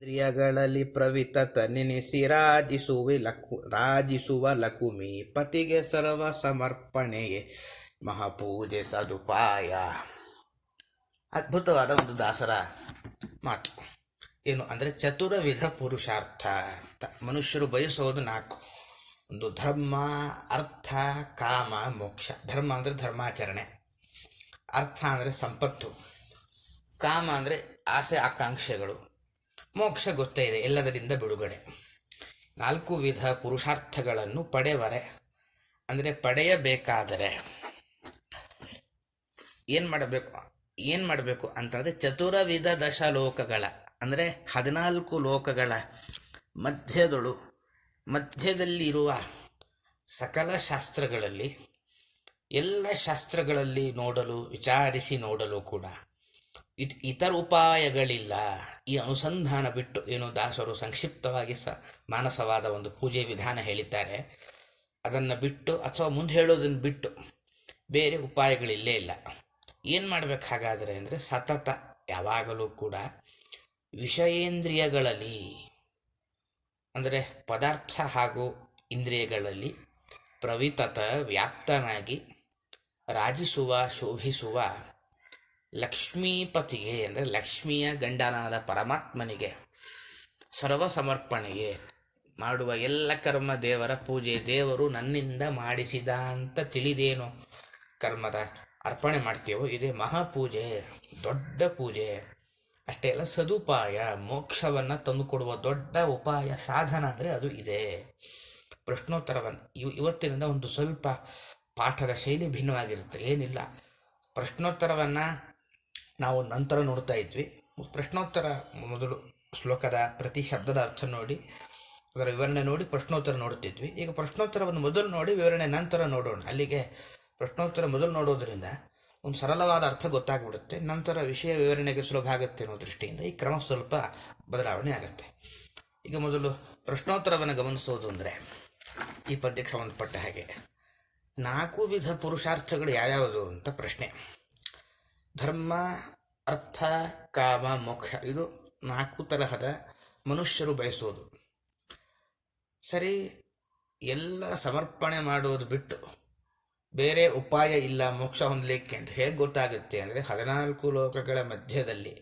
ಇಂದ್ರಿಯಗಳಲ್ಲಿ ಪ್ರವಿತತ ನೆನೆಸಿ ರಾಜಿಸುವ ಲಕುಮಿ ಪತಿಗೆ ಸರ್ವ ಸಮರ್ಪಣೆಯೇ ಮಹಾಪೂಜೆ ಸದುಪಾಯ. ಅದ್ಭುತವಾದ ಒಂದು ದಾಸರ ಮಾತು. ಏನು ಅಂದರೆ ಚತುರ್ವಿಧ ಪುರುಷಾರ್ಥ ಅಂತ ಮನುಷ್ಯರು ಬಯಸೋದು 4. ಒಂದು ಧರ್ಮ, ಅರ್ಥ, ಕಾಮ, ಮೋಕ್ಷ. ಧರ್ಮ ಅಂದರೆ ಧರ್ಮಾಚರಣೆ, ಅರ್ಥ ಅಂದರೆ ಸಂಪತ್ತು, ಕಾಮ ಅಂದರೆ ಆಸೆ ಆಕಾಂಕ್ಷೆಗಳು, ಮೋಕ್ಷ ಗೊತ್ತೇ ಇದೆ, ಎಲ್ಲದರಿಂದ ಬಿಡುಗಡೆ. 4 ವಿಧ ಪುರುಷಾರ್ಥಗಳನ್ನು ಅಂದರೆ ಪಡೆಯಬೇಕಾದರೆ ಏನು ಮಾಡಬೇಕು ಅಂತಂದರೆ ಚತುರ್ವಿಧ ದಶಲೋಕಗಳ ಅಂದರೆ 14 ಲೋಕಗಳ ಮಧ್ಯದಲ್ಲಿರುವ ಸಕಲ ಶಾಸ್ತ್ರಗಳಲ್ಲಿ, ಎಲ್ಲ ಶಾಸ್ತ್ರಗಳಲ್ಲಿ ವಿಚಾರಿಸಿ ನೋಡಲು ಕೂಡ ಇತರ ಉಪಾಯಗಳಿಲ್ಲ. ಈ ಅನುಸಂಧಾನ ಬಿಟ್ಟು, ಏನು ದಾಸರು ಸಂಕ್ಷಿಪ್ತವಾಗಿ ಮಾನಸವಾದ ಒಂದು ಪೂಜೆ ವಿಧಾನ ಹೇಳಿದ್ದಾರೆ, ಅದನ್ನು ಬಿಟ್ಟು ಅಥವಾ ಮುಂದೆ ಹೇಳೋದನ್ನು ಬಿಟ್ಟು ಬೇರೆ ಉಪಾಯಗಳಿಲ್ಲೇ ಇಲ್ಲ. ಏನು ಮಾಡಬೇಕು ಹಾಗಾದರೆ ಅಂದರೆ ಸತತ ಯಾವಾಗಲೂ ಕೂಡ ವಿಷಯೇಂದ್ರಿಯಗಳಲ್ಲಿ ಅಂದರೆ ಪದಾರ್ಥ ಹಾಗೂ ಇಂದ್ರಿಯಗಳಲ್ಲಿ ಪ್ರವಿತತ ವ್ಯಾಪ್ತನಾಗಿ ರಾಜಿಸುವ ಶೋಭಿಸುವ ಲಕ್ಷ್ಮೀಪತಿಗೆ ಅಂದರೆ ಲಕ್ಷ್ಮಿಯ ಗಂಡನಾದ ಪರಮಾತ್ಮನಿಗೆ ಸರ್ವ ಸಮರ್ಪಣೆಗೆ ಮಾಡುವ ಎಲ್ಲ ಕರ್ಮ ದೇವರ ಪೂಜೆ. ದೇವರು ನನ್ನಿಂದ ಮಾಡಿಸಿದ ಅಂತ ತಿಳಿದೇನು ಕರ್ಮದ ಅರ್ಪಣೆ ಮಾಡ್ತೀವೋ ಇದೇ ಮಹಾಪೂಜೆ, ದೊಡ್ಡ ಪೂಜೆ. ಅಷ್ಟೇ ಅಲ್ಲ, ಸದುಪಾಯ, ಮೋಕ್ಷವನ್ನು ತಂದುಕೊಡುವ ದೊಡ್ಡ ಉಪಾಯ, ಸಾಧನ ಅಂದರೆ ಅದು ಇದೆ. ಪ್ರಶ್ನೋತ್ತರವನ್ನು ಇವತ್ತಿನಿಂದ ಒಂದು ಸ್ವಲ್ಪ ಪಾಠದ ಶೈಲಿ ಭಿನ್ನವಾಗಿರುತ್ತೆ. ಏನಿಲ್ಲ, ಪ್ರಶ್ನೋತ್ತರವನ್ನು ನಾವು ನಂತರ ನೋಡ್ತಾ ಇದ್ವಿ. ಪ್ರಶ್ನೋತ್ತರ ಮೊದಲು ಶ್ಲೋಕದ ಪ್ರತಿ ಶಬ್ದದ ಅರ್ಥ ನೋಡಿ ಅದರ ವಿವರಣೆ ನೋಡಿ ಪ್ರಶ್ನೋತ್ತರ ನೋಡ್ತಿದ್ವಿ. ಈಗ ಪ್ರಶ್ನೋತ್ತರವನ್ನು ಮೊದಲು ನೋಡಿ ವಿವರಣೆ ನಂತರ ನೋಡೋಣ. ಅಲ್ಲಿಗೆ ಪ್ರಶ್ನೋತ್ತರ ಮೊದಲು ನೋಡೋದ್ರಿಂದ ಒಂದು ಸರಳವಾದ ಅರ್ಥ ಗೊತ್ತಾಗ್ಬಿಡುತ್ತೆ, ನಂತರ ವಿಷಯ ವಿವರಣೆಗೆ ಸುಲಭ ಆಗುತ್ತೆ ಅನ್ನೋ ದೃಷ್ಟಿಯಿಂದ ಈ ಕ್ರಮ ಸ್ವಲ್ಪ ಬದಲಾವಣೆ ಆಗುತ್ತೆ. ಈಗ ಮೊದಲು ಪ್ರಶ್ನೋತ್ತರವನ್ನು ಗಮನಿಸೋದು ಅಂದರೆ ಈ ಪದ್ಯಕ್ಕೆ ಸಂಬಂಧಪಟ್ಟ ಹಾಗೆ 4 ವಿಧ ಪುರುಷಾರ್ಥಗಳು ಯಾವ್ಯಾವುದು ಅಂತ ಪ್ರಶ್ನೆ. ಧರ್ಮ, ಅರ್ಥ, ಕಾಮ, ಮೋಕ್ಷ, ಇದು 4 ತರಹದ ಮನುಷ್ಯರು ಬಯಸೋದು. ಸರಿ, ಎಲ್ಲ ಸಮರ್ಪಣೆ ಮಾಡೋದು ಬಿಟ್ಟು ಬೇರೆ ಉಪಾಯ ಇಲ್ಲ ಮೋಕ್ಷ ಹೊಂದಲಿಕ್ಕೆ ಅಂತ ಹೇಗೆ ಗೊತ್ತಾಗುತ್ತೆ ಅಂದರೆ 14 ಲೋಕಗಳ ಮಧ್ಯದಲ್ಲಿ,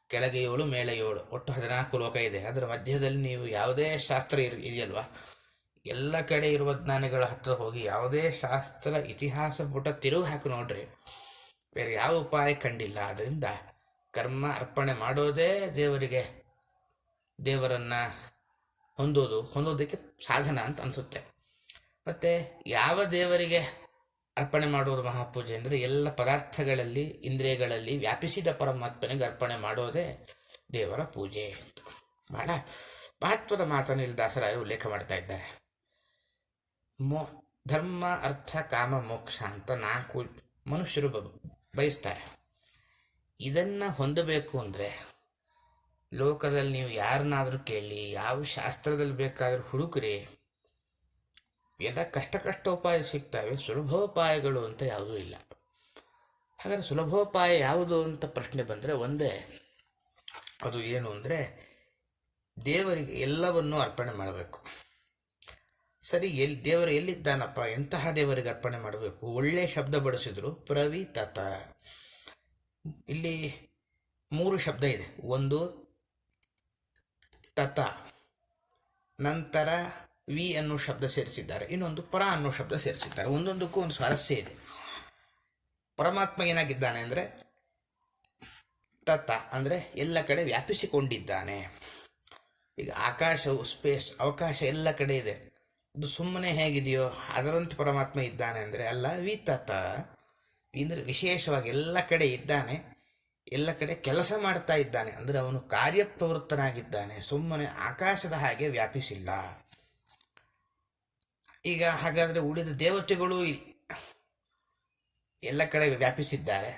ಕೆಳಗೆ 7 ಮೇಲೆ 7, ಒಟ್ಟು 14 ಲೋಕ ಇದೆ. ಅದರ ಮಧ್ಯದಲ್ಲಿ ನೀವು ಯಾವುದೇ ಶಾಸ್ತ್ರ ಇದೆಯಲ್ವಾ, ಎಲ್ಲ ಕಡೆ ಇರುವ ಜ್ಞಾನಿಗಳ ಹತ್ರ ಹೋಗಿ ಯಾವುದೇ ಶಾಸ್ತ್ರ ಇತಿಹಾಸ ಪುಟ ತಿರುವು ಹಾಕಿ ನೋಡ್ರಿ, ಬೇರೆ ಯಾವ ಉಪಾಯ ಕಂಡಿಲ್ಲ. ಆದ್ದರಿಂದ ಕರ್ಮ ಅರ್ಪಣೆ ಮಾಡೋದೇ ದೇವರನ್ನು ಹೊಂದೋದಕ್ಕೆ ಸಾಧನ ಅಂತ ಅನಿಸುತ್ತೆ. ಮತ್ತು ಯಾವ ದೇವರಿಗೆ ಅರ್ಪಣೆ ಮಾಡುವುದು ಮಹಾಪೂಜೆ ಅಂದರೆ ಎಲ್ಲ ಪದಾರ್ಥಗಳಲ್ಲಿ, ಇಂದ್ರಿಯಗಳಲ್ಲಿ ವ್ಯಾಪಿಸಿದ ಪರಮಾತ್ಮನಿಗೆ ಅರ್ಪಣೆ ಮಾಡೋದೇ ದೇವರ ಪೂಜೆ ಅಂತ ಬಹಳ ಮಹತ್ವದ ಮಾತನ್ನು ಇಲ್ಲಿ ದಾಸರಾಯರು ಉಲ್ಲೇಖ ಮಾಡ್ತಾ ಇದ್ದಾರೆ. ಧರ್ಮ, ಅರ್ಥ, ಕಾಮ, ಮೋಕ್ಷ ಅಂತ 4 ಮನುಷ್ಯರು ಬಯಸ್ತಾರೆ. ಇದನ್ನು ಹೊಂದಬೇಕು ಅಂದರೆ ಲೋಕದಲ್ಲಿ ನೀವು ಯಾರನ್ನಾದರೂ ಕೇಳಿ, ಯಾವ ಶಾಸ್ತ್ರದಲ್ಲಿ ಬೇಕಾದರೂ ಹುಡುಕ್ರಿ, ಎಲ್ಲ ಕಷ್ಟ ಉಪಾಯ ಸಿಗ್ತವೆ, ಸುಲಭೋಪಾಯಗಳು ಅಂತ ಯಾವುದೂ ಇಲ್ಲ. ಹಾಗಾದರೆ ಸುಲಭೋಪಾಯ ಯಾವುದು ಅಂತ ಪ್ರಶ್ನೆ ಬಂದರೆ ಒಂದೇ, ಅದು ಏನು ಅಂದರೆ ದೇವರಿಗೆ ಎಲ್ಲವನ್ನೂ ಅರ್ಪಣೆ ಮಾಡಬೇಕು. ಸರಿ, ದೇವರು ಎಲ್ಲಿದ್ದಾನಪ್ಪ, ಎಂತಹ ದೇವರಿಗೆ ಅರ್ಪಣೆ ಮಾಡಬೇಕು? ಒಳ್ಳೆಯ ಶಬ್ದ ಬಳಸಿದ್ರು, ಪ್ರವಿತತ. ಇಲ್ಲಿ 3 ಶಬ್ದ ಇದೆ. ಒಂದು ತತ, ನಂತರ ವಿ ಅನ್ನೋ ಶಬ್ದ ಸೇರಿಸಿದ್ದಾರೆ, ಇನ್ನೊಂದು ಪರ ಅನ್ನೋ ಶಬ್ದ ಸೇರಿಸಿದ್ದಾರೆ. ಒಂದೊಂದಕ್ಕೂ ಒಂದು ಸ್ವಾರಸ್ಯ ಇದೆ. ಪರಮಾತ್ಮ ಏನಾಗಿದ್ದಾನೆ ಅಂದರೆ ತತ ಅಂದರೆ ಎಲ್ಲ ಕಡೆ ವ್ಯಾಪಿಸಿಕೊಂಡಿದ್ದಾನೆ. ಈಗ ಆಕಾಶವು, ಅವಕಾಶ ಎಲ್ಲ ಕಡೆ ಇದೆ, ಅದು ಸುಮ್ಮನೆ ಹೇಗಿದೆಯೋ ಅದರಂತೆ ಪರಮಾತ್ಮ ಇದ್ದಾನೆ ಅಂದರೆ ಅಲ್ಲ. ವಿತತ ಅಂದರೆ ವಿಶೇಷವಾಗಿ ಎಲ್ಲ ಕಡೆ ಇದ್ದಾನೆ, ಎಲ್ಲ ಕಡೆ ಕೆಲಸ ಮಾಡ್ತಾ ಇದ್ದಾನೆ ಅಂದರೆ ಅವನು ಕಾರ್ಯಪ್ರವೃತ್ತನಾಗಿದ್ದಾನೆ, ಸುಮ್ಮನೆ ಆಕಾಶದ ಹಾಗೆ ವ್ಯಾಪಿಸಿಲ್ಲ. ಈಗ ಹಾಗಾದರೆ ಉಳಿದ ದೇವತೆಗಳು ಎಲ್ಲ ಕಡೆ ವ್ಯಾಪಿಸಿದ್ದಾರೆ,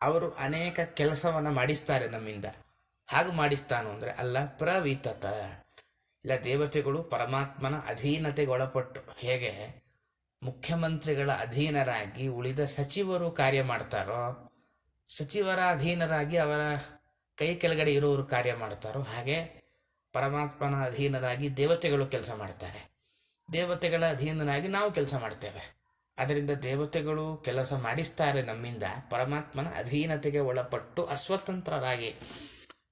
ಅವರು ಅನೇಕ ಕೆಲಸವನ್ನು ಮಾಡಿಸ್ತಾರೆ ನಮ್ಮಿಂದ. ಹಾಗೂ ಮಾಡಿಸ್ತಾನು ಅಂದರೆ ಅಲ್ಲ, ಪ್ರವಿತತ. ಇಲ್ಲ, ದೇವತೆಗಳು ಪರಮಾತ್ಮನ ಅಧೀನತೆಗೊಳಪಟ್ಟು, ಹೇಗೆ ಮುಖ್ಯಮಂತ್ರಿಗಳ ಅಧೀನರಾಗಿ ಉಳಿದ ಸಚಿವರು ಕಾರ್ಯ ಮಾಡ್ತಾರೋ, ಸಚಿವರ ಅಧೀನರಾಗಿ ಅವರ ಕೈ ಕೆಳಗಡೆ ಇರೋರು ಕಾರ್ಯ ಮಾಡ್ತಾರೋ, ಹಾಗೆ ಪರಮಾತ್ಮನ ಅಧೀನರಾಗಿ ದೇವತೆಗಳು ಕೆಲಸ ಮಾಡ್ತಾರೆ, ದೇವತೆಗಳ ಅಧೀನನಾಗಿ ನಾವು ಕೆಲಸ ಮಾಡ್ತೇವೆ. ಅದರಿಂದ ದೇವತೆಗಳು ಕೆಲಸ ಮಾಡಿಸ್ತಾರೆ ನಮ್ಮಿಂದ, ಪರಮಾತ್ಮನ ಅಧೀನತೆಗೆ ಒಳಪಟ್ಟು ಅಸ್ವತಂತ್ರರಾಗಿ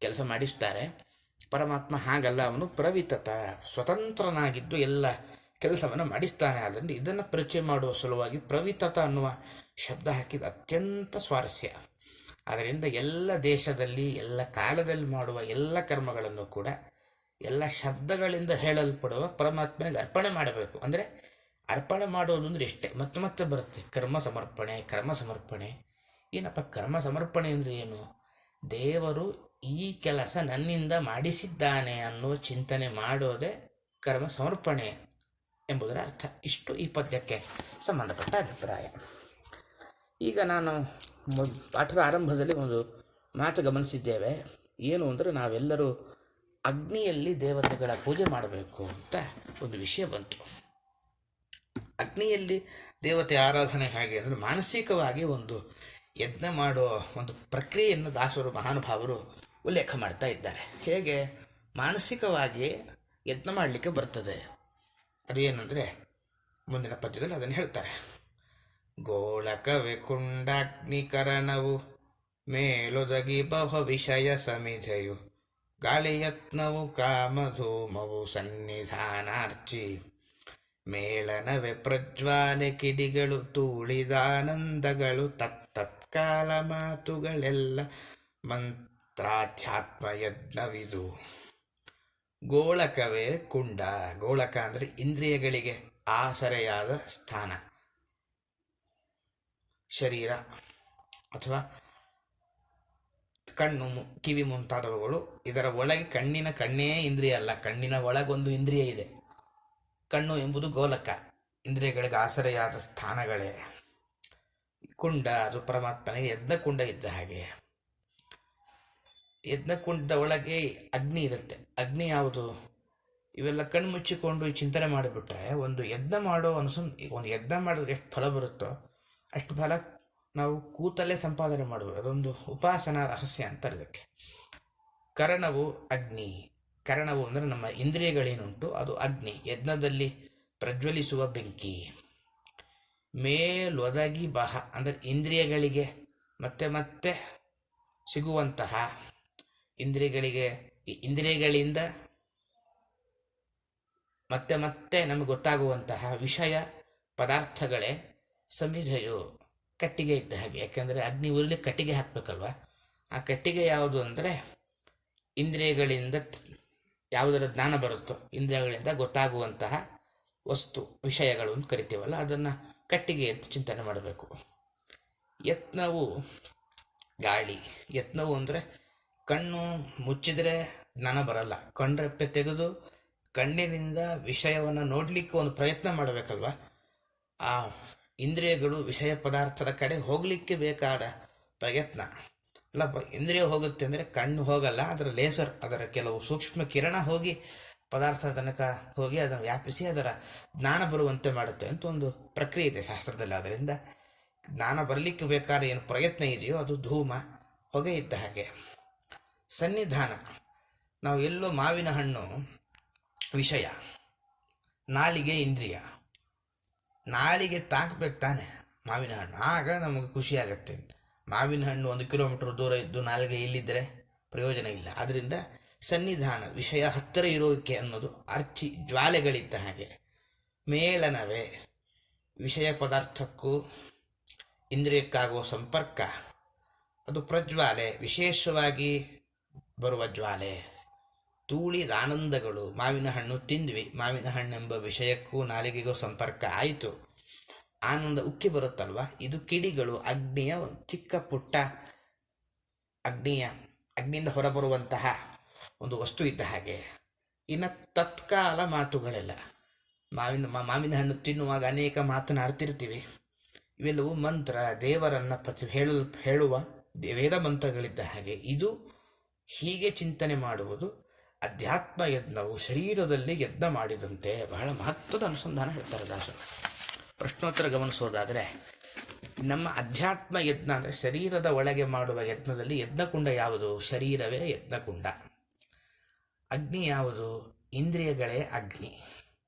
ಕೆಲಸ ಮಾಡಿಸ್ತಾರೆ. ಪರಮಾತ್ಮ ಹಾಗಲ್ಲ, ಅವನು ಪ್ರವಿತತ, ಸ್ವತಂತ್ರನಾಗಿದ್ದು ಎಲ್ಲ ಕೆಲಸವನ್ನು ಮಾಡಿಸ್ತಾನೆ. ಆದ್ದರಿಂದ ಇದನ್ನು ಪರಿಚಯ ಮಾಡುವ ಸಲುವಾಗಿ ಪ್ರವಿತತ ಅನ್ನುವ ಶಬ್ದ ಹಾಕಿದ ಅತ್ಯಂತ ಸ್ವಾರಸ್ಯ. ಅದರಿಂದ ಎಲ್ಲ ದೇಶದಲ್ಲಿ ಎಲ್ಲ ಕಾಲದಲ್ಲಿ ಮಾಡುವ ಎಲ್ಲ ಕರ್ಮಗಳನ್ನು ಕೂಡ ಎಲ್ಲ ಶಬ್ದಗಳಿಂದ ಹೇಳಲ್ಪಡುವ ಪರಮಾತ್ಮನಿಗೆ ಅರ್ಪಣೆ ಮಾಡಬೇಕು. ಅಂದರೆ ಅರ್ಪಣೆ ಮಾಡೋದು ಅಂದರೆ ಇಷ್ಟೇ, ಮತ್ತೆ ಮತ್ತೆ ಬರುತ್ತೆ ಕರ್ಮ ಸಮರ್ಪಣೆ. ಕರ್ಮ ಸಮರ್ಪಣೆ ಏನಪ್ಪ? ಕರ್ಮ ಸಮರ್ಪಣೆ ಅಂದರೆ ಏನು? ದೇವರು ಈ ಕೆಲಸ ನನ್ನಿಂದ ಮಾಡಿಸಿದ್ದಾನೆ ಅನ್ನುವ ಚಿಂತನೆ ಮಾಡೋದೇ ಕರ್ಮ ಸಮರ್ಪಣೆ ಎಂಬುದರ ಅರ್ಥ. ಇಷ್ಟು ಈ ಪದ್ಯಕ್ಕೆ ಸಂಬಂಧಪಟ್ಟ ಅಭಿಪ್ರಾಯ. ಈಗ ನಾನು ಪಾಠದ ಆರಂಭದಲ್ಲಿ ಒಂದು ಮಾತು ಗಮನಿಸಿದ್ದೇವೆ. ಏನು ಅಂದರೆ, ನಾವೆಲ್ಲರೂ ಅಗ್ನಿಯಲ್ಲಿ ದೇವತೆಗಳ ಪೂಜೆ ಮಾಡಬೇಕು ಅಂತ ಒಂದು ವಿಷಯ ಬಂತು. ಅಗ್ನಿಯಲ್ಲಿ ದೇವತೆ ಆರಾಧನೆ ಹೇಗೆ ಅಂದರೆ, ಮಾನಸಿಕವಾಗಿ ಒಂದು ಯಜ್ಞ ಮಾಡುವ ಒಂದು ಪ್ರಕ್ರಿಯೆಯನ್ನು ದಾಸರು ಮಹಾನುಭಾವರು ಉಲ್ಲೇಖ ಮಾಡ್ತಾ ಇದ್ದಾರೆ. ಹೇಗೆ ಮಾನಸಿಕವಾಗಿ ಯತ್ನ ಮಾಡಲಿಕ್ಕೆ ಬರ್ತದೆ ಅದು ಏನಂದರೆ, ಮುಂದಿನ ಪದ್ಯದಲ್ಲಿ ಅದನ್ನು ಹೇಳ್ತಾರೆ. ಗೋಳಕವೆ ಕುಂಡಾಗ್ನಿಕರಣವು ಮೇಲೊದಗಿ ಬಹು ವಿಷಯ ಸಮಿಧೆಯು ಗಾಳಿಯತ್ನವು ಕಾಮಧೂಮವು ಸನ್ನಿಧಾನಾರ್ಚಿ ಮೇಳನವೆ ಪ್ರಜ್ವಾಲೆ ಕಿಡಿಗಳು ತೂಳಿದಾನಂದಗಳು ತತ್ತತ್ಕಾಲ ಮಾತುಗಳೆಲ್ಲ ಮಂತ್ರಾಧ್ಯಾತ್ಮ ಯಜ್ಞವಿದು. ಗೋಳಕವೇ ಕುಂಡ. ಗೋಳಕ ಅಂದರೆ ಇಂದ್ರಿಯಗಳಿಗೆ ಆಸರೆಯಾದ ಸ್ಥಾನ, ಶರೀರ ಅಥವಾ ಕಣ್ಣು, ಕಿವಿ ಮುಂತಾದವುಗಳು. ಇದರ ಒಳಗೆ ಕಣ್ಣೇ ಇಂದ್ರಿಯ ಅಲ್ಲ, ಕಣ್ಣಿನ ಒಳಗೊಂದು ಇಂದ್ರಿಯ ಇದೆ. ಕಣ್ಣು ಎಂಬುದು ಗೋಲಕ, ಇಂದ್ರಿಯಗಳಿಗೆ ಆಸರೆಯಾದ ಸ್ಥಾನಗಳೇ. ಕುಂಡ ಅದು ಪರಮಾತ್ಮನಿಗೆ ಯಜ್ಞಕುಂಡ ಇದ್ದ ಹಾಗೆ. ಯಜ್ಞಕುಂಡದ ಒಳಗೆ ಅಗ್ನಿ ಇರುತ್ತೆ. ಅಗ್ನಿ ಯಾವುದು? ಇವೆಲ್ಲ ಕಣ್ಣು ಮುಚ್ಚಿಕೊಂಡು ಚಿಂತನೆ ಮಾಡಿಬಿಟ್ರೆ ಒಂದು ಯಜ್ಞ ಮಾಡೋ ಒಂದು ಯಜ್ಞ ಮಾಡಿದ್ರೆ ಎಷ್ಟು ಫಲ ಬರುತ್ತೋ ಅಷ್ಟು ಫಲ ನಾವು ಕೂತಲ್ಲೇ ಸಂಪಾದನೆ ಮಾಡಬಹುದು. ಅದೊಂದು ಉಪಾಸನಾ ರಹಸ್ಯ ಅಂತಾರೆ ಇದಕ್ಕೆ. ಕರಣವು ಅಗ್ನಿ. ಕರಣವು ಅಂದರೆ ನಮ್ಮ ಇಂದ್ರಿಯಗಳೇನುಂಟು ಅದು ಅಗ್ನಿ, ಯಜ್ಞದಲ್ಲಿ ಪ್ರಜ್ವಲಿಸುವ ಬೆಂಕಿ. ಮೇಲೊದಗಿ ಬಹ ಅಂದರೆ ಇಂದ್ರಿಯಗಳಿಗೆ ಮತ್ತೆ ಮತ್ತೆ ಸಿಗುವಂತಹ, ಇಂದ್ರಿಯಗಳಿಂದ ಮತ್ತೆ ಮತ್ತೆ ನಮಗೆ ಗೊತ್ತಾಗುವಂತಹ ವಿಷಯ ಪದಾರ್ಥಗಳೇ ಸಮಿಧೆಯು, ಕಟ್ಟಿಗೆ ಇದ್ದ ಹಾಗೆ. ಯಾಕೆಂದರೆ ಅಗ್ನಿ ಉರಿಲಿಕ್ಕೆ ಕಟ್ಟಿಗೆ ಹಾಕಬೇಕಲ್ವ. ಆ ಕಟ್ಟಿಗೆ ಯಾವುದು ಅಂದರೆ ಇಂದ್ರಿಯಗಳಿಂದ ಯಾವುದರ ಜ್ಞಾನ ಬರುತ್ತೋ, ಇಂದ್ರಿಯಗಳಿಂದ ಗೊತ್ತಾಗುವಂತಹ ವಸ್ತು, ವಿಷಯಗಳು ಅಂತ ಕರಿತೀವಲ್ಲ, ಅದನ್ನು ಕಟ್ಟಿಗೆ ಅಂತ ಚಿಂತನೆ ಮಾಡಬೇಕು. ಯತ್ನವು ಗಾಳಿ. ಯತ್ನವು ಅಂದರೆ ಕಣ್ಣು ಮುಚ್ಚಿದರೆ ಜ್ಞಾನ ಬರಲ್ಲ. ಕಣ್ರೆಪ್ಪೆ ತೆಗೆದು ಕಣ್ಣಿನಿಂದ ವಿಷಯವನ್ನು ನೋಡಲಿಕ್ಕೆ ಒಂದು ಪ್ರಯತ್ನ ಮಾಡಬೇಕಲ್ವ. ಆ ಇಂದ್ರಿಯಗಳು ವಿಷಯ ಪದಾರ್ಥದ ಕಡೆ ಹೋಗಲಿಕ್ಕೆ ಬೇಕಾದ ಪ್ರಯತ್ನ ಅಲ್ಲ. ಇಂದ್ರಿಯ ಹೋಗುತ್ತೆ ಅಂದರೆ ಕಣ್ಣು ಹೋಗಲ್ಲ, ಅದರ ಲೇಸರ್, ಅದರ ಕೆಲವು ಸೂಕ್ಷ್ಮ ಕಿರಣ ಹೋಗಿ ಪದಾರ್ಥದ ತನಕ ಹೋಗಿ ಅದನ್ನು ವ್ಯಾಪಿಸಿ ಅದರ ಜ್ಞಾನ ಬರುವಂತೆ ಮಾಡುತ್ತೆ ಅಂತ ಒಂದು ಪ್ರಕ್ರಿಯೆ ಇದೆ ಶಾಸ್ತ್ರದಲ್ಲಿ. ಅದರಿಂದ ಜ್ಞಾನ ಬರಲಿಕ್ಕೆ ಬೇಕಾದ ಏನು ಪ್ರಯತ್ನ ಇದೆಯೋ ಅದು ಧೂಮ, ಹೊಗೆ ಇದ್ದ ಹಾಗೆ. ಸನ್ನಿಧಾನ, ನಾವು ಎಲ್ಲೋ ಮಾವಿನ ಹಣ್ಣು ವಿಷಯ, ನಾಲಿಗೆ ಇಂದ್ರಿಯ. ನಾಲಿಗೆ ತಾಕಬೇಕು ತಾನೆ ಮಾವಿನ ಹಣ್ಣು, ಆಗ ನಮಗೆ ಖುಷಿ ಆಗುತ್ತೆ. ಮಾವಿನ ಹಣ್ಣು 1 ಕಿಲೋಮೀಟರ್ ದೂರ ಇದ್ದು ನಾಲಿಗೆ ಇಲ್ಲಿದ್ದರೆ ಪ್ರಯೋಜನ ಇಲ್ಲ. ಆದ್ದರಿಂದ ಸನ್ನಿಧಾನ, ವಿಷಯ ಹತ್ತಿರ ಇರೋಕೆ ಅನ್ನೋದು ಅರ್ಚಿ ಜ್ವಾಲೆಗಳಿದ್ದ ಹಾಗೆ. ಮೇಳನವೇ, ವಿಷಯ ಪದಾರ್ಥಕ್ಕೂ ಇಂದ್ರಿಯಕ್ಕಾಗುವ ಸಂಪರ್ಕ, ಅದು ಪ್ರಜ್ವಾಲೆ, ವಿಶೇಷವಾಗಿ ಬರುವ ಜ್ವಾಲೆ. ತೂಳಿದ ಆನಂದಗಳು, ಮಾವಿನ ಹಣ್ಣು ತಿಂದ್ವಿ, ಮಾವಿನ ಹಣ್ಣೆಂಬ ವಿಷಯಕ್ಕೂ ನಾಲಿಗೆಗೂ ಸಂಪರ್ಕ ಆಯಿತು, ಆನಂದ ಉಕ್ಕಿ ಬರುತ್ತಲ್ವ. ಇದು ಕಿಡಿಗಳು, ಅಗ್ನಿಯ ಒಂದು ಚಿಕ್ಕ ಪುಟ್ಟ ಅಗ್ನಿಯಿಂದ ಹೊರಬರುವಂತಹ ಒಂದು ವಸ್ತು ಇದ್ದ ಹಾಗೆ. ಇನ್ನು ತತ್ಕಾಲ ಮಾತುಗಳೆಲ್ಲ, ಮಾವಿನ ಹಣ್ಣು ತಿನ್ನುವಾಗ ಅನೇಕ ಮಾತನಾಡ್ತಿರ್ತೀವಿ. ಇವೆಲ್ಲವೂ ಮಂತ್ರ, ದೇವರನ್ನು ಹೇಳುವ ವೇದ ಮಂತ್ರಗಳಿದ್ದ ಹಾಗೆ. ಇದು ಹೀಗೆ ಚಿಂತನೆ ಮಾಡುವುದು ಅಧ್ಯಾತ್ಮ ಯಜ್ಞವು ಶರೀರದಲ್ಲಿ ಯಜ್ಞ ಮಾಡಿದಂತೆ. ಬಹಳ ಮಹತ್ವದ ಅನುಸಂಧಾನ ಹೇಳ್ತಾರೆ ದಾಸರು. ಪ್ರಶ್ನೋತ್ತರ ಗಮನಿಸೋದಾದರೆ, ನಮ್ಮ ಅಧ್ಯಾತ್ಮ ಯಜ್ಞ ಅಂದರೆ ಶರೀರದ ಒಳಗೆ ಮಾಡುವ ಯಜ್ಞದಲ್ಲಿ ಯಜ್ಞಕುಂಡ ಯಾವುದು? ಶರೀರವೇ ಯಜ್ಞಕುಂಡ. ಅಗ್ನಿ ಯಾವುದು? ಇಂದ್ರಿಯಗಳೇ ಅಗ್ನಿ.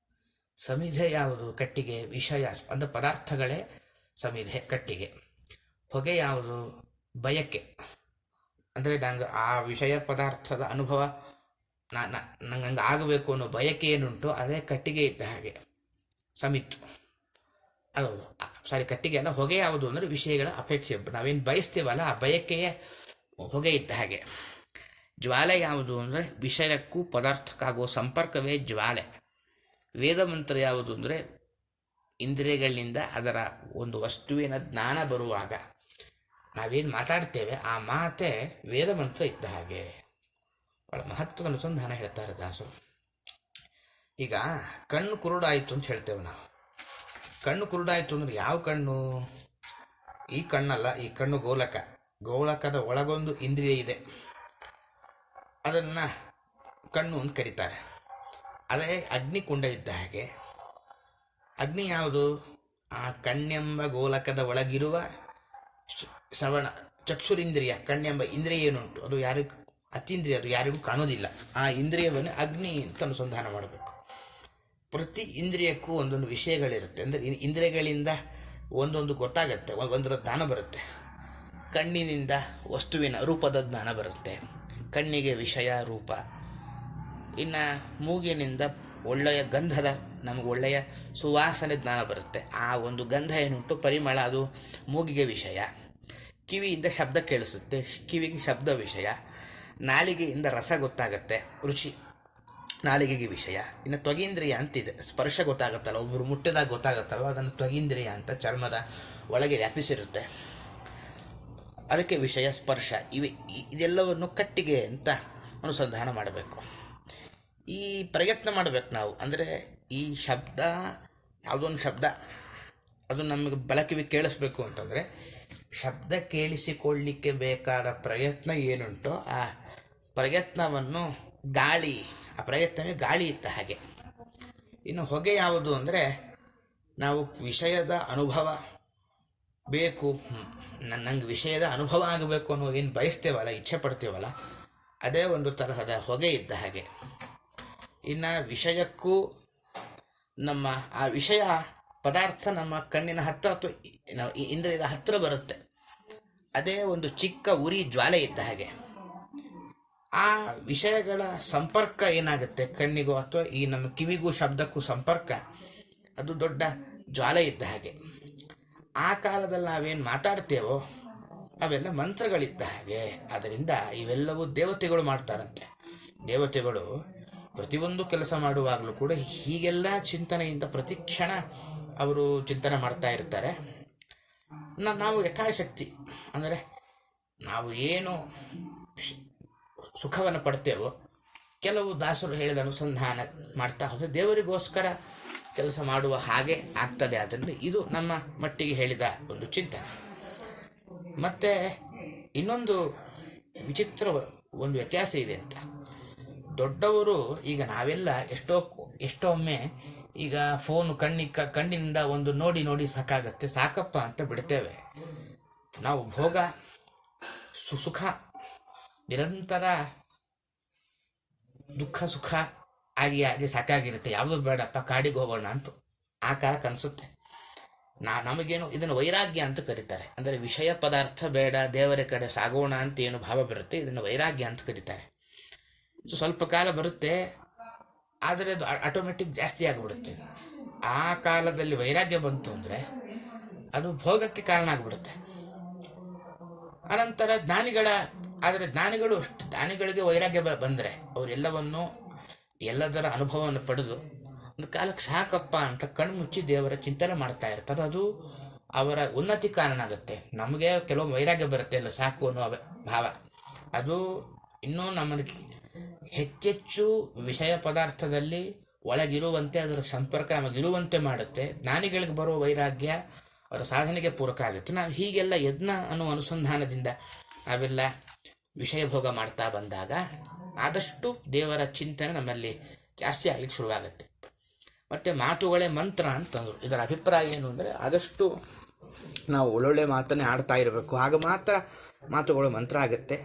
ಸಮಿಧೆ ಯಾವುದು? ಕಟ್ಟಿಗೆ. ವಿಷಯ ಅಂದರೆ ಪದಾರ್ಥಗಳೇ ಸಮಿಧೆ, ಕಟ್ಟಿಗೆ. ಹೊಗೆ ಯಾವುದು? ಬಯಕೆ. ಅಂದರೆ ನಂಗೆ ಆ ವಿಷಯ ಪದಾರ್ಥದ ಅನುಭವ, ನಂಗೆ ಹಂಗೆ ಆಗಬೇಕು ಅನ್ನೋ ಬಯಕೆ ಏನುಂಟು ಅದೇ ಕಟ್ಟಿಗೆ ಇದ್ದ ಹಾಗೆ, ಸಮಿತ್. ಅದು ಕಟ್ಟಿಗೆ ಅಲ್ಲ, ಹೊಗೆ ಯಾವುದು ಅಂದರೆ ವಿಷಯಗಳ ಅಪೇಕ್ಷೆ, ನಾವೇನು ಬಯಸ್ತೀವಲ್ಲ ಆ ಬಯಕೆಯೇ ಹೊಗೆ ಇದ್ದ ಹಾಗೆ. ಜ್ವಾಲೆ ಯಾವುದು ಅಂದರೆ ವಿಷಯಕ್ಕೂ ಪದಾರ್ಥಕ್ಕಾಗುವ ಸಂಪರ್ಕವೇ ಜ್ವಾಲೆ. ವೇದ ಮಂತ್ರ ಯಾವುದು ಅಂದರೆ ಇಂದ್ರಿಯಗಳಿಂದ ಅದರ ಒಂದು ವಸ್ತುವಿನ ಜ್ಞಾನ ಬರುವಾಗ ನಾವೇನು ಮಾತಾಡ್ತೇವೆ ಆ ಮಾತೆ ವೇದ ಮಂತ್ರ ಇದ್ದ ಹಾಗೆ. ಬಹಳ ಮಹತ್ವದ ಅನುಸಂಧಾನ ಹೇಳ್ತಾರೆ ದಾಸರು. ಈಗ ಕಣ್ಣು ಕುರುಡಾಯಿತು ಅಂತ ಹೇಳ್ತೇವೆ ನಾವು. ಕಣ್ಣು ಕುರುಡಾಯಿತು ಅಂದ್ರೆ ಯಾವ ಕಣ್ಣು? ಈ ಕಣ್ಣಲ್ಲ, ಈ ಕಣ್ಣು ಗೋಲಕ. ಗೋಲಕದ ಒಳಗೊಂದು ಇಂದ್ರಿಯ ಇದೆ, ಅದನ್ನು ಕಣ್ಣು ಅಂತ ಕರೀತಾರೆ. ಅದೇ ಅಗ್ನಿಕುಂಡ ಇದ್ದ ಹಾಗೆ. ಅಗ್ನಿ ಯಾವುದು? ಆ ಕಣ್ಣೆಂಬ ಗೋಲಕದ ಒಳಗಿರುವ ಶ್ರವಣ ಚಕ್ಷುರಿಂದ್ರಿಯ, ಕಣ್ಣೆಂಬ ಇಂದ್ರಿಯ ಏನುಂಟು ಅದು ಯಾರಿಗೂ ಅತೀಂದ್ರಿಯ, ಅದು ಯಾರಿಗೂ ಕಾಣೋದಿಲ್ಲ. ಆ ಇಂದ್ರಿಯವನ್ನು ಅಗ್ನಿ ಅಂತ ಅನುಸಂಧಾನ ಮಾಡಬೇಕು. ಪ್ರತಿ ಇಂದ್ರಿಯಕ್ಕೂ ಒಂದೊಂದು ವಿಷಯಗಳಿರುತ್ತೆ. ಅಂದರೆ ಇಂದ್ರಿಯಗಳಿಂದ ಒಂದೊಂದು ಗೊತ್ತಾಗತ್ತೆ, ಒಂದರ ಜ್ಞಾನ ಬರುತ್ತೆ. ಕಣ್ಣಿನಿಂದ ವಸ್ತುವಿನ ರೂಪದ ಜ್ಞಾನ ಬರುತ್ತೆ, ಕಣ್ಣಿಗೆ ವಿಷಯ ರೂಪ. ಇನ್ನು ಮೂಗಿನಿಂದ ಒಳ್ಳೆಯ ಗಂಧದ, ನಮಗೆ ಒಳ್ಳೆಯ ಸುವಾಸನೆ ಜ್ಞಾನ ಬರುತ್ತೆ. ಆ ಒಂದು ಗಂಧ ಏನುಂಟು ಪರಿಮಳ, ಅದು ಮೂಗಿಗೆ ವಿಷಯ. ಕಿವಿಯಿಂದ ಶಬ್ದ ಕೇಳಿಸುತ್ತೆ, ಕಿವಿಗೆ ಶಬ್ದ ವಿಷಯ. ನಾಲಿಗೆಯಿಂದ ರಸ ಗೊತ್ತಾಗತ್ತೆ, ರುಚಿ ನಾಲಿಗೆಗೆ ವಿಷಯ. ಇನ್ನು ತ್ವಗೀಂದ್ರಿಯ ಅಂತಿದೆ, ಸ್ಪರ್ಶ ಗೊತ್ತಾಗತ್ತಲ್ಲ, ಒಬ್ಬರು ಮುಟ್ಟಿದಾಗ ಗೊತ್ತಾಗತ್ತಲ್ವ, ಅದನ್ನು ತ್ವಗೀಂದ್ರಿಯ ಅಂತ ಚರ್ಮದ ಒಳಗೆ ವ್ಯಾಪಿಸಿರುತ್ತೆ, ಅದಕ್ಕೆ ವಿಷಯ ಸ್ಪರ್ಶ. ಇದೆಲ್ಲವನ್ನು ಕಟ್ಟಿಗೆ ಅಂತ ಅನುಸಂಧಾನ ಮಾಡಬೇಕು. ಈ ಪ್ರಯತ್ನ ಮಾಡಬೇಕು ನಾವು. ಅಂದರೆ ಈ ಶಬ್ದ, ಯಾವುದೊಂದು ಶಬ್ದ ಅದು ನಮಗೆ ಬಲಕಿವಿ ಕೇಳಿಸ್ಬೇಕು ಅಂತಂದರೆ ಶಬ್ದ ಕೇಳಿಸಿಕೊಳ್ಳಲಿಕ್ಕೆ ಬೇಕಾದ ಪ್ರಯತ್ನ ಏನುಂಟೋ ಆ ಪ್ರಯತ್ನವನ್ನು ಗಾಳಿ, ಆ ಪ್ರಯತ್ನವೇ ಗಾಳಿ ಇದ್ದ ಹಾಗೆ. ಇನ್ನು ಹೊಗೆ ಯಾವುದು ಅಂದರೆ ನಾವು ವಿಷಯದ ಅನುಭವ ಬೇಕು, ನಂಗೆ ವಿಷಯದ ಅನುಭವ ಆಗಬೇಕು ಅನ್ನೋ ಏನು ಬಯಸ್ತೇವಲ್ಲ, ಇಚ್ಛೆ ಪಡ್ತೇವಲ್ಲ, ಅದೇ ಒಂದು ತರಹದ ಹೊಗೆ ಇದ್ದ ಹಾಗೆ. ಇನ್ನು ವಿಷಯಕ್ಕೂ ನಮ್ಮ ಆ ವಿಷಯ ಪದಾರ್ಥ ನಮ್ಮ ಕಣ್ಣಿನ ಹತ್ತಿರ ಅಥವಾ ಇಂದ್ರಿಯದ ಹತ್ತಿರ ಬರುತ್ತೆ, ಅದೇ ಒಂದು ಚಿಕ್ಕ ಉರಿ ಜ್ವಾಲೆ ಇದ್ದ ಹಾಗೆ. ಆ ವಿಷಯಗಳ ಸಂಪರ್ಕ ಏನಾಗುತ್ತೆ ಕಣ್ಣಿಗೂ ಅಥವಾ ಈ ನಮ್ಮ ಕಿವಿಗೂ ಶಬ್ದಕ್ಕೂ ಸಂಪರ್ಕ, ಅದು ದೊಡ್ಡ ಜ್ವಾಲೆ ಇದ್ದ ಹಾಗೆ. ಆ ಕಾಲದಲ್ಲಿ ನಾವೇನು ಮಾತಾಡ್ತೇವೋ ಅವೆಲ್ಲ ಮಂತ್ರಗಳಿದ್ದ ಹಾಗೆ. ಆದ್ದರಿಂದ ಇವೆಲ್ಲವೂ ದೇವತೆಗಳು ಮಾಡ್ತಾರಂತೆ. ದೇವತೆಗಳು ಪ್ರತಿಯೊಂದು ಕೆಲಸ ಮಾಡುವಾಗಲೂ ಕೂಡ ಹೀಗೆಲ್ಲ ಚಿಂತನೆಯಿಂದ ಪ್ರತಿಕ್ಷಣ ಅವರು ಚಿಂತನೆ ಮಾಡ್ತಾ ಇರ್ತಾರೆ. ನಾವು ಯಥಾಶಕ್ತಿ, ಅಂದರೆ ನಾವು ಏನು ಸುಖವನ್ನು ಪಡ್ತೇವೋ ಕೆಲವು ದಾಸರು ಹೇಳಿದ ಅನುಸಂಧಾನ ಮಾಡ್ತಾ ಹೋದರೆ ದೇವರಿಗೋಸ್ಕರ ಕೆಲಸ ಮಾಡುವ ಹಾಗೆ ಆಗ್ತದೆ. ಆದ್ದರಿಂದ ಇದು ನಮ್ಮ ಮಟ್ಟಿಗೆ ಹೇಳಿದ ಒಂದು ಚಿಂತನೆ. ಮತ್ತು ಇನ್ನೊಂದು ವಿಚಿತ್ರ ಒಂದು ವ್ಯತ್ಯಾಸ ಇದೆ ಅಂತ. ದೊಡ್ಡವರು, ಈಗ ನಾವೆಲ್ಲ ಎಷ್ಟೊಮ್ಮೆ ಈಗ ಫೋನು ಕಣ್ಣಿನಿಂದ ಒಂದು ನೋಡಿ ಸಾಕಾಗತ್ತೆ, ಸಾಕಪ್ಪ ಅಂತ ಬಿಡ್ತೇವೆ. ನಾವು ಭೋಗ ಸುಖ ನಿರಂತರ ದುಃಖ ಸುಖ ಆಗಿ ಸಾಕಾಗಿರುತ್ತೆ, ಯಾವುದೂ ಬೇಡಪ್ಪ ಕಾಡಿಗೆ ಹೋಗೋಣ ಅಂತ ಆ ಕಾಲಕ್ಕೆ ಅನಿಸುತ್ತೆ. ನಮಗೇನು ಇದನ್ನು ವೈರಾಗ್ಯ ಅಂತ ಕರೀತಾರೆ. ಅಂದರೆ ವಿಷಯ ಪದಾರ್ಥ ಬೇಡ, ದೇವರ ಕಡೆ ಸಾಗೋಣ ಅಂತ ಏನು ಭಾವ ಬರುತ್ತೆ, ಇದನ್ನು ವೈರಾಗ್ಯ ಅಂತ ಕರೀತಾರೆ. ಇದು ಸ್ವಲ್ಪ ಕಾಲ ಬರುತ್ತೆ, ಆದರೆ ಅದು ಆಟೋಮೆಟಿಕ್ ಜಾಸ್ತಿ ಆಗಿಬಿಡುತ್ತೆ. ಆ ಕಾಲದಲ್ಲಿ ವೈರಾಗ್ಯ ಬಂತು ಅಂದರೆ ಅದು ಭೋಗಕ್ಕೆ ಕಾರಣ ಆಗಿಬಿಡುತ್ತೆ. ಅನಂತರ ಜ್ಞಾನಿಗಳು ಅಷ್ಟು, ಜ್ಞಾನಿಗಳಿಗೆ ವೈರಾಗ್ಯ ಬಂದರೆ ಅವರೆಲ್ಲವನ್ನು ಎಲ್ಲದರ ಅನುಭವವನ್ನು ಪಡೆದು ಒಂದು ಕಾಲಕ್ಕೆ ಸಾಕಪ್ಪ ಅಂತ ಕಣ್ಣು ಮುಚ್ಚಿ ದೇವರ ಚಿಂತನೆ ಮಾಡ್ತಾ ಇರ್ತಾರೆ. ಅದು ಅವರ ಉನ್ನತಿ ಕಾರಣ ಆಗುತ್ತೆ. ನಮಗೆ ಕೆಲವು ವೈರಾಗ್ಯ ಬರುತ್ತೆ, ಎಲ್ಲ ಸಾಕು ಅನ್ನೋ ಭಾವ. ಅದು ಇನ್ನೂ ನಮಗೆ ಹೆಚ್ಚೆಚ್ಚು ವಿಷಯ ಪದಾರ್ಥದಲ್ಲಿ ಒಳಗಿರುವಂತೆ ಅದರ ಸಂಪರ್ಕ ನಮಗಿರುವಂತೆ ಮಾಡುತ್ತೆ. ಜ್ಞಾನಿಗಳಿಗೆ ಬರುವ ವೈರಾಗ್ಯ ಅವರ ಸಾಧನೆಗೆ ಪೂರಕ ಆಗುತ್ತೆ. ನಾವು ಹೀಗೆಲ್ಲ ಯಜ್ಞ ಅನ್ನೋ ಅನುಸಂಧಾನದಿಂದ ನಾವೆಲ್ಲ ವಿಷಯ ಭೋಗ ಮಾಡ್ತಾ ಬಂದಾಗ ಆದಷ್ಟು ದೇವರ ಚಿಂತನೆ ನಮ್ಮಲ್ಲಿ ಜಾಸ್ತಿ ಆಗಲಿಕ್ಕೆ ಶುರುವಾಗುತ್ತೆ. ಮತ್ತು ಮಾತುಗಳೇ ಮಂತ್ರ ಅಂತಂದರು. ಇದರ ಅಭಿಪ್ರಾಯ ಏನು ಅಂದರೆ ಆದಷ್ಟು ನಾವು ಒಳ್ಳೊಳ್ಳೆ ಮಾತನ್ನೇ ಆಡ್ತಾ ಇರಬೇಕು, ಆಗ ಮಾತ್ರ ಮಾತುಗಳು ಮಂತ್ರ ಆಗುತ್ತೆ.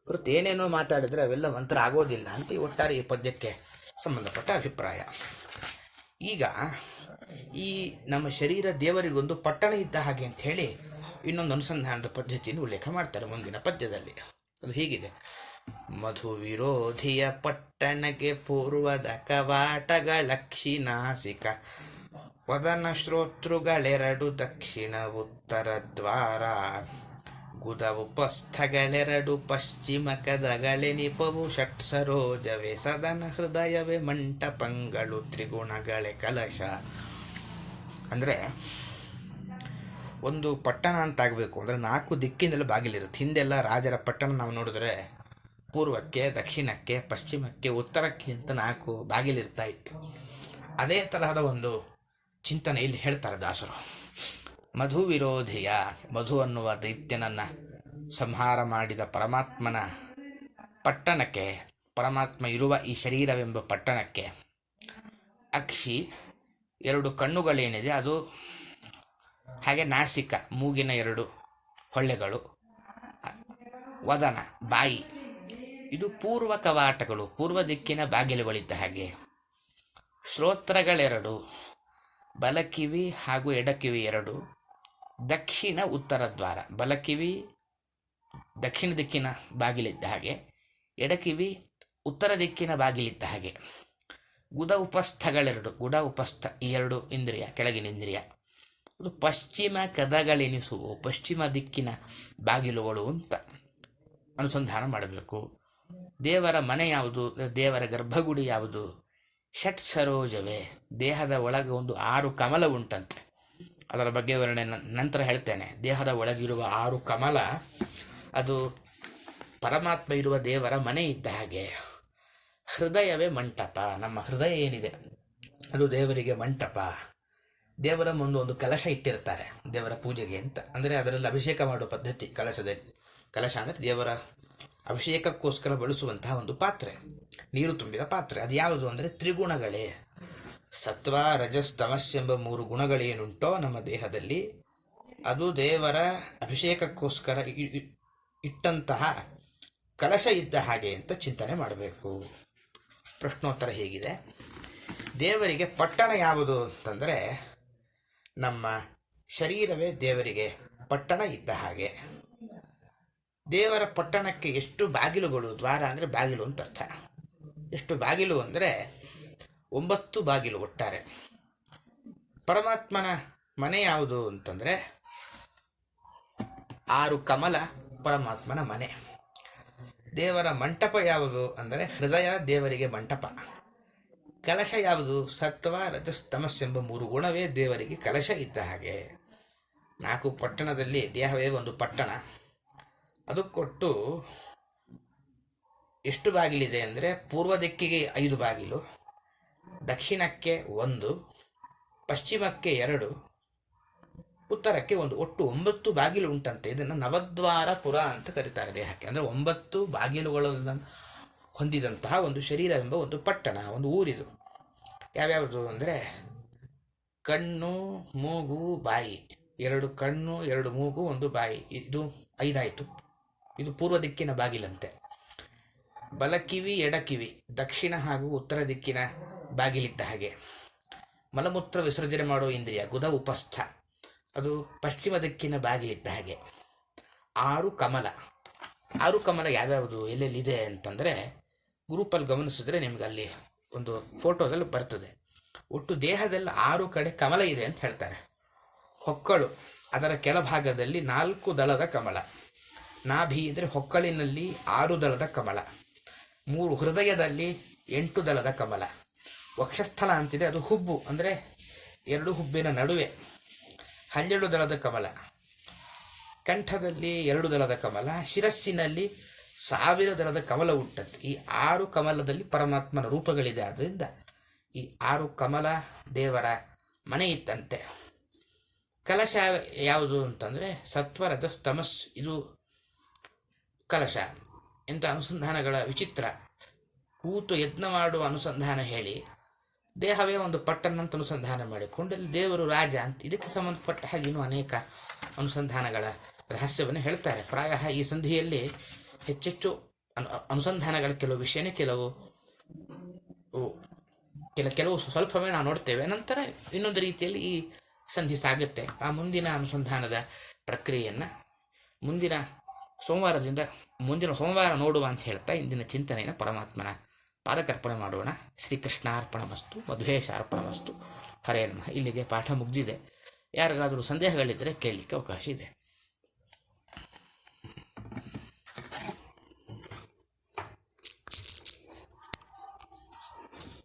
ಹೊರತು ಏನೇನೋ ಮಾತಾಡಿದರೆ ಅವೆಲ್ಲ ಮಂತ್ರ ಆಗೋದಿಲ್ಲ ಅಂತ ಒಟ್ಟಾರೆ ಈ ಪದ್ಯಕ್ಕೆ ಸಂಬಂಧಪಟ್ಟ ಅಭಿಪ್ರಾಯ. ಈಗ ಈ ನಮ್ಮ ಶರೀರ ದೇವರಿಗೊಂದು ಪಟ್ಟಣ ಇದ್ದ ಹಾಗೆ ಅಂಥೇಳಿ ಇನ್ನೊಂದು ಅನುಸಂಧಾನದ ಪದ್ಧತಿಯನ್ನು ಉಲ್ಲೇಖ ಮಾಡ್ತಾರೆ ಮುಂದಿನ ಪದ್ಯದಲ್ಲಿ. ಅದು ಹೀಗಿದೆ: ಮಧು ವಿರೋಧಿಯ ಪಟ್ಟಣಕ್ಕೆ ಪೂರ್ವದ ಕವಾಟಗಳಕ್ಷಿನಾಸಿಕ ವದನ ಶ್ರೋತೃಗಳೆರಡು ದಕ್ಷಿಣ ಉತ್ತರ ದ್ವಾರ ಗುದ ಉಪಸ್ಥಗಳೆರಡು ಪಶ್ಚಿಮ ಕದಗಳೆನಿಪವು ಷಟ್ ಸರೋಜವೇ ಸದನ ಹೃದಯವೇ ಮಂಟಪಂಗಳು ತ್ರಿಗುಣಗಳೆ ಕಲಶ. ಅಂದರೆ ಒಂದು ಪಟ್ಟಣ ಅಂತಾಗಬೇಕು ಅಂದರೆ 4 ದಿಕ್ಕಿನೆಲ್ಲ ಬಾಗಿಲಿರುತ್ತೆ. ಹಿಂದೆಲ್ಲ ರಾಜರ ಪಟ್ಟಣ ನಾವು ನೋಡಿದ್ರೆ ಪೂರ್ವಕ್ಕೆ, ದಕ್ಷಿಣಕ್ಕೆ, ಪಶ್ಚಿಮಕ್ಕೆ, ಉತ್ತರಕ್ಕೆ ಅಂತ 4 ಬಾಗಿಲಿರ್ತಾ ಇತ್ತು. ಅದೇ ತರಹದ ಒಂದು ಚಿಂತನೆ ಇಲ್ಲಿ ಹೇಳ್ತಾರೆ ದಾಸರು. ಮಧು ವಿರೋಧಿಯ, ಮಧು ಅನ್ನುವ ದೈತ್ಯನನ್ನು ಸಂಹಾರ ಮಾಡಿದ ಪರಮಾತ್ಮನ ಪಟ್ಟಣಕ್ಕೆ, ಪರಮಾತ್ಮ ಇರುವ ಈ ಶರೀರವೆಂಬ ಪಟ್ಟಣಕ್ಕೆ ಅಕ್ಷಿ 2 ಕಣ್ಣುಗಳೇನಿದೆ ಅದು, ಹಾಗೆ ನಾಸಿಕ ಮೂಗಿನ 2 ಹೊಳ್ಳೆಗಳು, ವದನ ಬಾಯಿ, ಇದು ಪೂರ್ವ ಕವಾಟಗಳು, ಪೂರ್ವ ದಿಕ್ಕಿನ ಬಾಗಿಲುಗಳಿದ್ದ ಹಾಗೆ. ಶ್ರೋತ್ರಗಳೆರಡು, ಬಲಕಿವಿ ಹಾಗೂ ಎಡಕಿವಿ 2, ದಕ್ಷಿಣ ಉತ್ತರ ದ್ವಾರ, ಬಲಕಿವಿ ದಕ್ಷಿಣ ದಿಕ್ಕಿನ ಬಾಗಿಲಿದ್ದ ಹಾಗೆ, ಎಡಕಿವಿ ಉತ್ತರ ದಿಕ್ಕಿನ ಬಾಗಿಲಿದ್ದ ಹಾಗೆ. ಗುದ ಉಪಸ್ಥಗಳೆರಡು, ಗುಡ ಉಪಸ್ಥ ಈ 2 ಇಂದ್ರಿಯ, ಕೆಳಗಿನ ಇಂದ್ರಿಯ. ಅದು ಪಶ್ಚಿಮ ಕದಗಳೆನಿಸುವು, ಪಶ್ಚಿಮ ದಿಕ್ಕಿನ ಬಾಗಿಲುಗಳು ಅಂತ ಅನುಸಂಧಾನ ಮಾಡಬೇಕು. ದೇವರ ಮನೆ ಯಾವುದು, ದೇವರ ಗರ್ಭಗುಡಿ ಯಾವುದು? ಷಟ್ ಸರೋಜವೇ, ದೇಹದ ಒಳಗೆ ಒಂದು 6 ಕಮಲ ಉಂಟಂತೆ. ಅದರ ಬಗ್ಗೆ ವಿವರಣೆ ನಂತರ ಹೇಳ್ತೇನೆ. ದೇಹದ ಒಳಗಿರುವ 6 ಕಮಲ ಅದು ಪರಮಾತ್ಮ ಇರುವ ದೇವರ ಮನೆ ಇದ್ದ ಹಾಗೆ. ಹೃದಯವೇ ಮಂಟಪ, ನಮ್ಮ ಹೃದಯ ಏನಿದೆ ಅದು ದೇವರಿಗೆ ಮಂಟಪ. ದೇವರ ಮುಂದೆ ಒಂದು ಕಲಶ ಇಟ್ಟಿರ್ತಾರೆ ದೇವರ ಪೂಜೆಗೆ ಅಂತ. ಅಂದರೆ ಅದರಲ್ಲಿ ಅಭಿಷೇಕ ಮಾಡುವ ಪದ್ಧತಿ. ಕಲಶ ಅಂದರೆ ದೇವರ ಅಭಿಷೇಕಕ್ಕೋಸ್ಕರ ಬಳಸುವಂತಹ ಒಂದು ಪಾತ್ರೆ, ನೀರು ತುಂಬಿದ ಪಾತ್ರೆ. ಅದು ಯಾವುದು ಅಂದರೆ ತ್ರಿಗುಣಗಳೇ. ಸತ್ವ, ರಜಸ್, ತಮಸ್ ಎಂಬ 3 ಗುಣಗಳೇನುಂಟೋ ನಮ್ಮ ದೇಹದಲ್ಲಿ ಅದು ದೇವರ ಅಭಿಷೇಕಕ್ಕೋಸ್ಕರ ಇಟ್ಟಂತಹ ಕಲಶ ಇದ್ದ ಹಾಗೆ ಅಂತ ಚಿಂತನೆ ಮಾಡಬೇಕು. ಪ್ರಶ್ನೋತ್ತರ ಹೇಗಿದೆ: ದೇವರಿಗೆ ಪಟ್ಟಣ ಯಾವುದು ಅಂತಂದರೆ ನಮ್ಮ ಶರೀರವೇ ದೇವರಿಗೆ ಪಟ್ಟಣ ಇದ್ದ ಹಾಗೆ. ದೇವರ ಪಟ್ಟಣಕ್ಕೆ ಎಷ್ಟು ಬಾಗಿಲುಗಳು? ದ್ವಾರ ಅಂದರೆ ಬಾಗಿಲು ಅಂತ ಅರ್ಥ. ಎಷ್ಟು ಬಾಗಿಲು ಅಂದರೆ 9 ಬಾಗಿಲು ಒಟ್ಟಾರೆ. ಪರಮಾತ್ಮನ ಮನೆ ಯಾವುದು ಅಂತಂದರೆ 6 ಕಮಲ ಪರಮಾತ್ಮನ ಮನೆ. ದೇವರ ಮಂಟಪ ಯಾವುದು ಅಂದರೆ ಹೃದಯ ದೇವರಿಗೆ ಮಂಟಪ. ಕಲಶ ಯಾವುದು? ಸತ್ವ, ರಜಸ್, ತಮಸ್ ಎಂಬ 3 ಗುಣವೇ ದೇವರಿಗೆ ಕಲಶ ಇದ್ದ ಹಾಗೆ. 4 ಪಟ್ಟಣದಲ್ಲಿ ದೇಹವೇ ಒಂದು ಪಟ್ಟಣ. ಅದು ಕೊಟ್ಟು ಎಷ್ಟು ಬಾಗಿಲಿದೆ ಅಂದರೆ ಪೂರ್ವ ದಿಕ್ಕಿಗೆ 5 ಬಾಗಿಲು, ದಕ್ಷಿಣಕ್ಕೆ 1, ಪಶ್ಚಿಮಕ್ಕೆ 2, ಉತ್ತರಕ್ಕೆ 1, ಒಟ್ಟು 9 ಬಾಗಿಲು ಉಂಟಂತೆ. ಇದನ್ನು ನವದ್ವಾರ ಪುರ ಅಂತ ಕರೀತಾರೆ ದೇಹಕ್ಕೆ. ಅಂದರೆ 9 ಬಾಗಿಲುಗಳನ್ನು ಹೊಂದಿದಂತಹ ಒಂದು ಶರೀರವೆಂಬ ಒಂದು ಪಟ್ಟಣ, ಒಂದು ಊರಿದು. ಯಾವ್ಯಾವುದು ಅಂದರೆ ಕಣ್ಣು, ಮೂಗು, ಬಾಯಿ. 2 ಕಣ್ಣು, 2 ಮೂಗು, 1 ಬಾಯಿ. ಇದು 5 ಆಯಿತು. ಇದು ಪೂರ್ವ ದಿಕ್ಕಿನ ಬಾಗಿಲಂತೆ. ಬಲಕಿವಿ, ಎಡಕಿವಿ, ದಕ್ಷಿಣ ಹಾಗೂ ಉತ್ತರ ದಿಕ್ಕಿನ ಬಾಗಿಲಿದ್ದ ಹಾಗೆ. ಮಲಮೂತ್ರ ವಿಸರ್ಜನೆ ಮಾಡೋ ಇಂದ್ರಿಯ ಗುದ ಉಪಸ್ಥ, ಅದು ಪಶ್ಚಿಮ ದಿಕ್ಕಿನ ಬಾಗಿಲಿದ್ದ ಹಾಗೆ. 6 ಕಮಲ. 6 ಕಮಲ ಯಾವ್ಯಾವುದು, ಎಲ್ಲೆಲ್ಲಿದೆ ಅಂತಂದರೆ ಗ್ರೂಪಲ್ಲಿ ಗಮನಿಸಿದ್ರೆ ನಿಮ್ಗೆ ಅಲ್ಲಿ ಒಂದು ಫೋಟೋದಲ್ಲಿ ಬರ್ತದೆ. ಒಟ್ಟು ದೇಹದಲ್ಲಿ 6 ಕಡೆ ಕಮಲ ಇದೆ ಅಂತ ಹೇಳ್ತಾರೆ. ಹೊಕ್ಕಳು, ಅದರ ಕೆಳಭಾಗದಲ್ಲಿ 4 ದಳದ ಕಮಲ. ನಾಭಿ ಇದ್ದರೆ ಹೊಕ್ಕಳಿನಲ್ಲಿ 6 ದಳದ ಕಮಲ. 3 ಹೃದಯದಲ್ಲಿ 8 ದಳದ ಕಮಲ. ವಕ್ಷಸ್ಥಲ ಅಂತಿದೆ, ಅದು ಹುಬ್ಬು ಅಂದರೆ 2 ಹುಬ್ಬಿನ ನಡುವೆ 12 ದಳದ ಕಮಲ. ಕಂಠದಲ್ಲಿ 2 ದಳದ ಕಮಲ. ಶಿರಸ್ಸಿನಲ್ಲಿ 1000 ದಳದ ಕಮಲ ಉಂಟಂತೆ. ಈ 6 ಕಮಲದಲ್ಲಿ ಪರಮಾತ್ಮನ ರೂಪಗಳಿದೆ. ಆದ್ದರಿಂದ ಈ 6 ಕಮಲ ದೇವರ ಮನೆ ಇತ್ತಂತೆ. ಕಲಶ ಯಾವುದು ಅಂತಂದರೆ ಸತ್ವ, ರಜಸ್, ತಮಸ್, ಇದು ಕಲಶ. ಇಂಥ ಅನುಸಂಧಾನಗಳ ವಿಚಿತ್ರ. ಕೂತು ಯತ್ನ ಮಾಡುವ ಅನುಸಂಧಾನ ಹೇಳಿ ದೇಹವೇ ಒಂದು ಪಟ್ಟಣ ಅಂತ ಅನುಸಂಧಾನ ಮಾಡಿಕೊಂಡು ಅಲ್ಲಿ ದೇವರು ರಾಜ ಅಂತ, ಇದಕ್ಕೆ ಸಂಬಂಧಪಟ್ಟ ಹಾಗೆ ಇನ್ನೂ ಅನೇಕ ಅನುಸಂಧಾನಗಳ ರಹಸ್ಯವನ್ನು ಹೇಳ್ತಾರೆ. ಪ್ರಾಯ ಈ ಸಂಧಿಯಲ್ಲಿ ಹೆಚ್ಚೆಚ್ಚು ಅನುಸಂಧಾನಗಳ ಕೆಲವು ವಿಷಯನೇ ಕೆಲವು ಸ್ವಲ್ಪವೇ ನಾವು ನೋಡ್ತೇವೆ. ನಂತರ ಇನ್ನೊಂದು ರೀತಿಯಲ್ಲಿ ಈ ಸಂಧಿ ಸಾಗುತ್ತೆ. ಆ ಮುಂದಿನ ಅನುಸಂಧಾನದ ಪ್ರಕ್ರಿಯೆಯನ್ನು ಮುಂದಿನ ಸೋಮವಾರ ನೋಡುವ ಅಂತ ಹೇಳ್ತಾ ಇಂದಿನ ಚಿಂತನೆಯನ್ನು ಪರಮಾತ್ಮನ ಪಾದಕರ್ಪಣೆ ಮಾಡೋಣ. ಶ್ರೀಕೃಷ್ಣಾರ್ಪಣಮಸ್ತು, ಮಧ್ವೇಶಾರ್ಪಣಮಸ್ತು. ಹರೇ ನಮಃ. ಇಲ್ಲಿಗೆ ಪಾಠ ಮುಗಿದಿದೆ. ಯಾರಿಗಾದರೂ ಸಂದೇಹಗಳಿದ್ದರೆ ಕೇಳಲಿಕ್ಕೆ ಅವಕಾಶ ಇದೆ.